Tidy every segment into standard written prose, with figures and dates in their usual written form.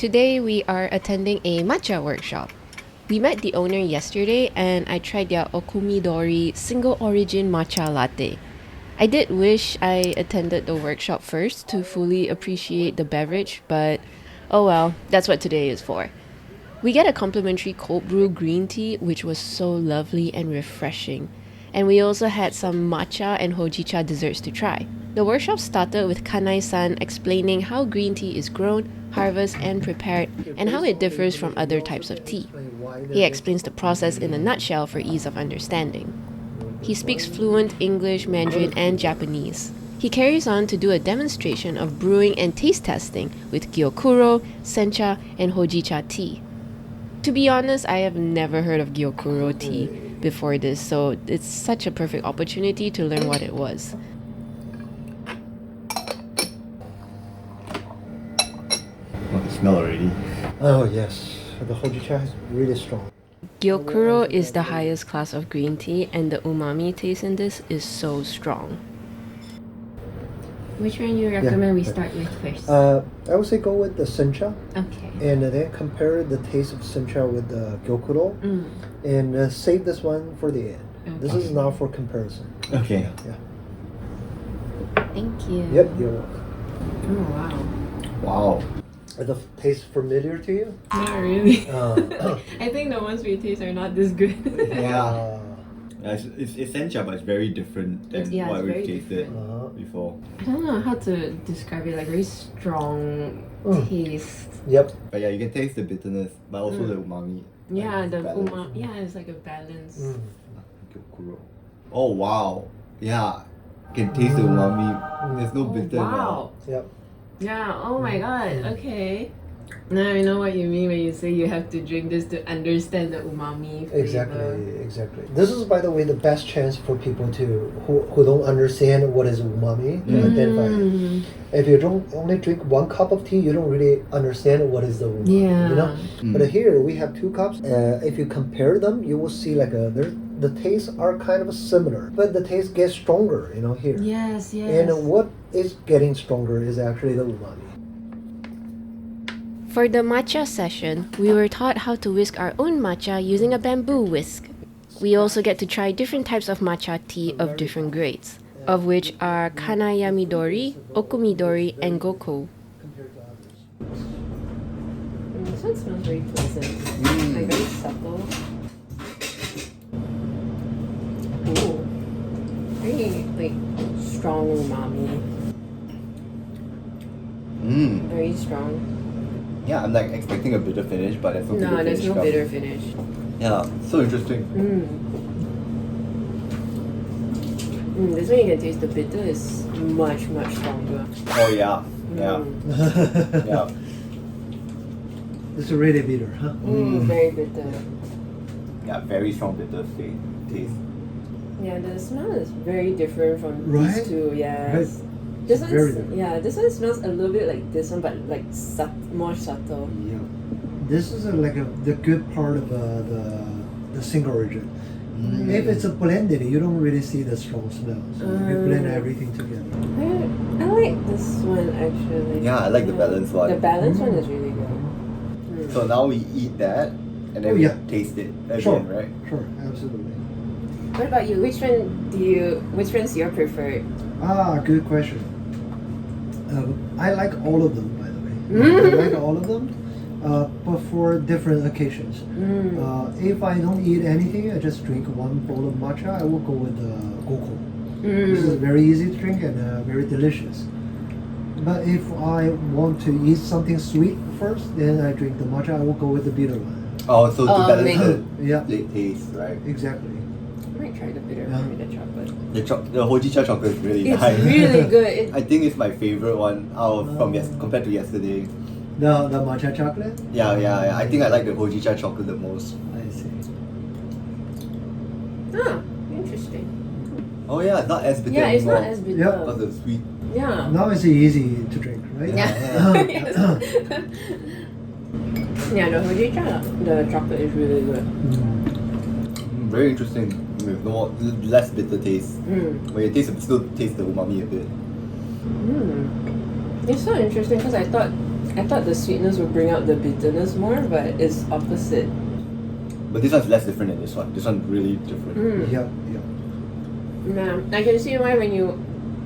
Today we are attending a matcha workshop. We met the owner yesterday and I tried their Okumidori single origin matcha latte. I did wish I attended the workshop first to fully appreciate the beverage, but oh well, that's what today is for. We get a complimentary cold brew green tea, which was so lovely and refreshing. And we also had some matcha and hojicha desserts to try. The workshop started with Kanai-san explaining how green tea is grown, harvested, and prepared, and how it differs from other types of tea. He explains the process in a nutshell for ease of understanding. He speaks fluent English, Mandarin, and Japanese. He carries on to do a demonstration of brewing and taste testing with gyokuro, sencha, and hojicha tea. To be honest, I have never heard of gyokuro tea before this, so it's such a perfect opportunity to learn what it was. Oh, the smell already. Oh yes, the hojicha is really strong. Gyokuro is the highest class of green tea, and the umami taste in this is so strong. Which one you recommend we start with first? I would say go with the sencha, Okay. and then compare the taste of sencha with the gyokuro, and save this one for the end. Okay. This is not for comparison. Okay. Yeah. Thank you. Yep, you're welcome. Oh wow. Wow. Is the taste familiar to you? Not really. Uh, I think the ones we taste are not this good. Yeah. It's sencha, but it's very different than It's what very we've tasted different. before. I don't know how to describe it, like very strong taste. Yep. But yeah, you can taste the bitterness, but also the umami. Yeah, like, the balance. umami. Yeah, it's like a balance. Gyokuro. Oh wow. Yeah. You can taste the umami. There's no bitter Wow. Yep. Yeah, oh my god, okay. Now I know what you mean when you say you have to drink this to understand the umami flavor. Exactly. This is, by the way, the best chance for people who don't understand what is umami to identify it. If you don't only drink one cup of tea, you don't really understand what is the umami. Yeah. You know. But here we have two cups. If you compare them, you will see like the tastes are kind of similar, but the taste gets stronger. You know here. Yes, yes. And what is getting stronger is actually the umami. For the matcha session, we were taught how to whisk our own matcha using a bamboo whisk. We also get to try different types of matcha tea of different grades, of which are Kanaya Midori, Okumidori, and Goko. This one smells very pleasant, like very subtle. Ooh, very strong umami, very strong. Yeah, I'm like expecting a bitter finish, but there's no bitter finish. There's no bitter finish. Yeah, so interesting. This one you can taste the bitter is much stronger. Oh yeah. Yeah. Yeah. It's really bitter, huh? Very bitter. Yeah, very strong bitter taste. Yeah, the smell is very different from Right? these two. Yes. Right. This Very one, different. this one smells a little bit like this one, but like more subtle. Yeah. This is the good part of the single origin. If it's a blended, you don't really see the strong smell. So you blend everything together. I like this one actually. Yeah, I like the balanced one. The balanced one is really good. So now we eat that and then we taste it again, Sure. right? Sure, absolutely. What about you? Which one's your preferred? Good question. I like all of them, by the way. I like all of them, but for different occasions. If I don't eat anything, I just drink one bowl of matcha, I will go with the goko. This is very easy to drink and very delicious. But if I want to eat something sweet first, then I drink the matcha, I will go with the bitter one. Oh, so to balance Yeah. the taste, right? Exactly. I might try the bitter one with the chocolate. The hojicha chocolate is really It's nice. really good. I think it's my favorite one compared to yesterday. The matcha chocolate? Yeah. I think I like the hojicha chocolate the most. I see. Interesting. Oh yeah, it's not as bitter Yeah, it's anymore. not as bitter. Yeah. Because it's sweet. Yeah. Now it's easy to drink, right? Yes. Yeah, the hojicha, the chocolate is really good. Very interesting. With less bitter taste. When you still taste the umami a bit. It's so interesting because I thought I thought the sweetness would bring out the bitterness more, but it's opposite. But this one's less different than this one. This one's really different. Yeah, yeah. Yeah, I can see why when you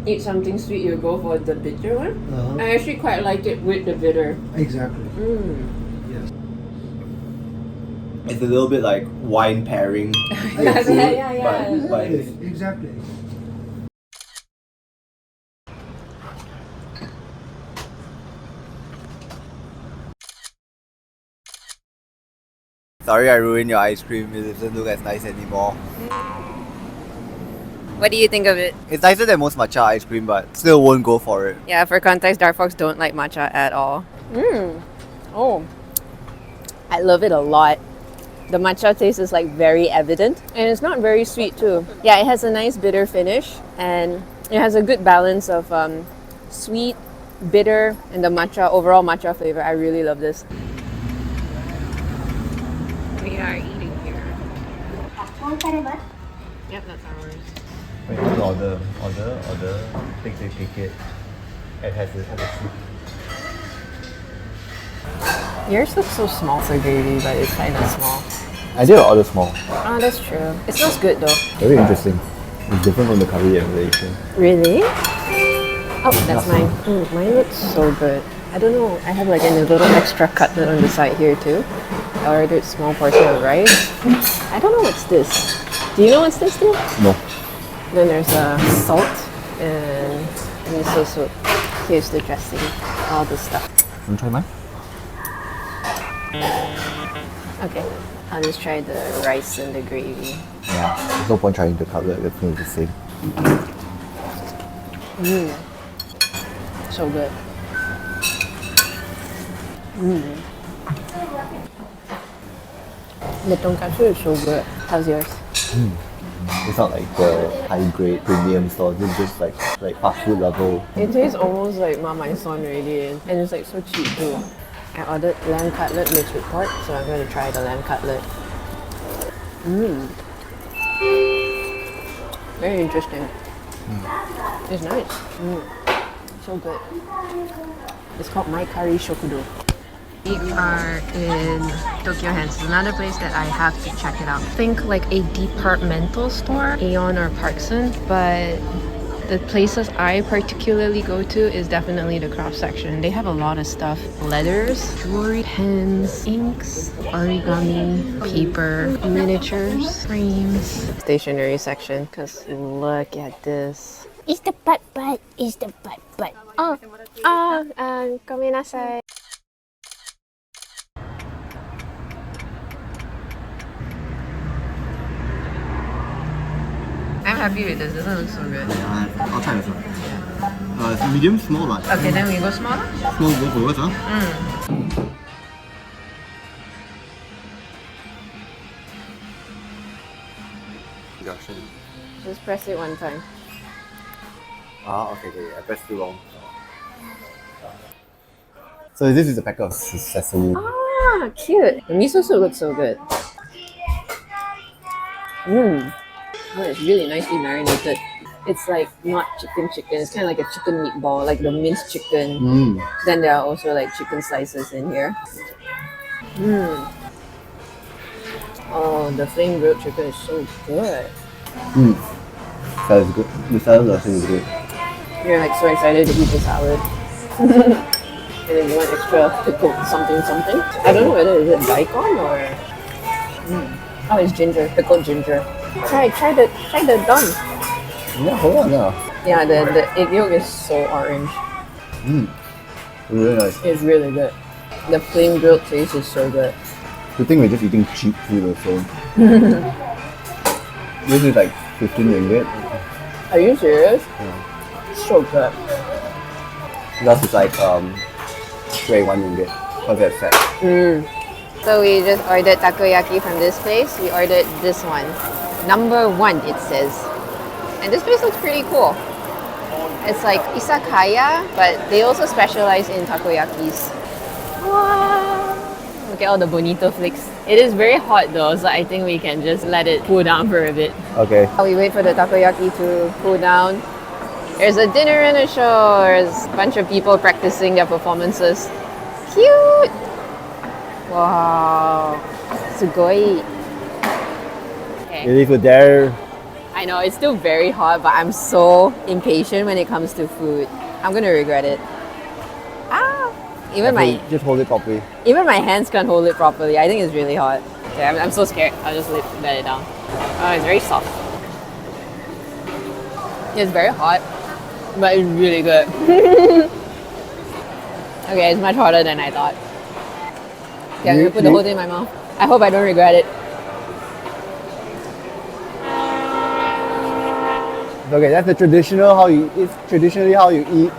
eat something sweet, you go for the bitter one. I actually quite like it with the bitter. Exactly. Yes. It's a little bit like wine pairing. Yeah, food, yeah. But Exactly. sorry I ruined your ice cream. It doesn't look as nice anymore. What do you think of it? It's nicer than most matcha ice cream, but still won't go for it. Yeah, for context, Darkfox don't like matcha at all. Oh, I love it a lot. The matcha taste is like very evident, and it's not very sweet too. Yeah, it has a nice bitter finish, and it has a good balance of sweet, bitter, and the matcha, overall matcha flavor. I really love this. We are eating here. Yep, that's ours. Wait, how to order? Take it. It has a soup. Yours looks so small for gravy, but it's kind of small. I did order small. Oh, that's true. It smells good though. Very interesting. It's different from the curry in Malaysia. Really? Oh, that's mine. Mine looks so good. I don't know. I have like a little extra cutlet on the side here too. I ordered small portion of rice. I don't know what's this. Do you know what's this too? No. Then there's salt and miso soup. Here's the dressing. All the stuff. Want to try mine? Okay. I'll just try the rice and the gravy. Yeah. There's no point trying the cutlet. It's going to be the same. So good. The tonkatsu is so good. How's yours? It's not like the high grade premium stores. It's just like fast food level. It tastes almost like Mama Son already, and it's like so cheap too. I ordered lamb cutlet mixed with pork, so I'm going to try the lamb cutlet. Very interesting. It's nice. So good. It's called My Curry Shokudo. We are in Tokyu Hands. It's another place that I have to check it out. Think like a departmental store, Aeon or Parkson, but the places I particularly go to is definitely the craft section. They have a lot of stuff. Leathers, jewelry, pens, inks, origami, paper, miniatures, frames. Stationery section, because look at this. It's the butt. It's the butt. Gomenasai. I'm happy with this. This one looks so good. I'll try this one. It's medium, small, large. Okay, then we go smaller. Small, go forward, huh? Just press it one time. Okay. I pressed too long. So this is a pack of sesame. Ah, cute. The miso soup looks so good. Oh, it's really nicely marinated. It's like not chicken. It's kind of like a chicken meatball, like the minced chicken. Then there are also like chicken slices in here. Oh, the flame grilled chicken is so good. Salad is good. The salad dressing is good. You're like so excited to eat the salad. And then you want extra pickled something. I don't know whether is it daikon or... Oh, it's ginger, pickled ginger. Try the don. Yeah, hold on now. Yeah, the egg yolk is so orange. Really nice. It's really good. The flame grilled taste is so good. Good thing we're just eating cheap food also. This is like 15 ringgit. Are you serious? Yeah. So good. Yours is like 21 ringgit because they're set. So we just ordered takoyaki from this place. We ordered this one. Number 1 it says. And this place looks pretty cool. It's like izakaya, but they also specialize in takoyakis. Wow. Look at all the bonito flakes. It is very hot though, so I think we can just let it cool down for a bit. Okay. While we wait for the takoyaki to cool down, there's a dinner and a show. There's a bunch of people practicing their performances. Cute! Wow. Sugoi. Okay. Ready for there? I know, it's still very hot, but I'm so impatient when it comes to food. I'm gonna regret it. Ah! Just hold it properly. Even my hands can't hold it properly. I think it's really hot. Okay, I'm so scared. I'll just let it down. Oh, it's very soft. It's very hot, but it's really good. Okay, it's much hotter than I thought. Okay, I'm gonna put the whole thing in my mouth. I hope I don't regret it. Okay, that's traditionally how you eat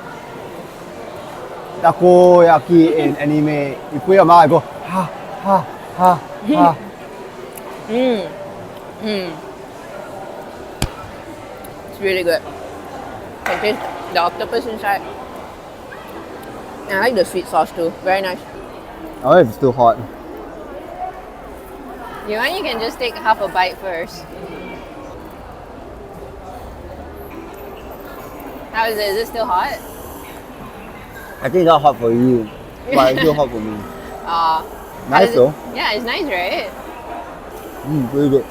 takoyaki in anime. You put your mouth and go ha ha ha ha. It's really good. I can taste the octopus inside. And I like the sweet sauce too. Very nice. Oh, it's still hot. You want, you can just take half a bite first. How is it? Is it still hot? I think it's not hot for you, but it's still hot for me. How Nice does though. Yeah, it's nice, right? Very good.